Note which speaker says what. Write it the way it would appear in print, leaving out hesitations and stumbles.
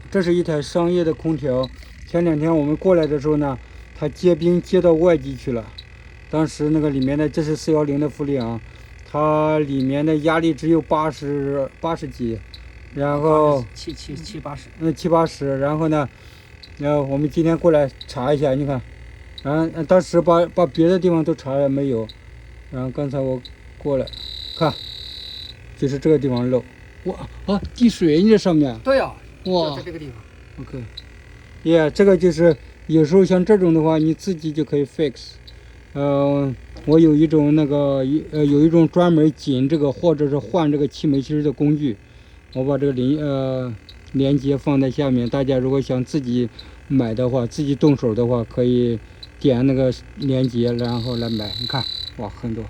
Speaker 1: 这是一台商业的空调。前2天我们过来的时候呢，它结冰结到外机去了。当时那个里面的这是410的氟利昂，它里面的压力只有80几，然后
Speaker 2: 七八十，
Speaker 1: 七八十。然后呢，我们今天过来查一下，你看，当时把别的地方都查了没有，然后刚才我过来看，就是这个地方漏。哇滴水你这上面。
Speaker 2: 对呀，
Speaker 1: 哇，
Speaker 2: 在这个地方。
Speaker 1: OK，这个就是有时候像这种的话，你自己就可以 fix。我有一种有一种专门紧这个或者是换这个气门芯的工具，我把这个连接放在下面。大家如果想自己买的话，自己动手的话，可以点那个连接，然后来买。你看，哇，很多。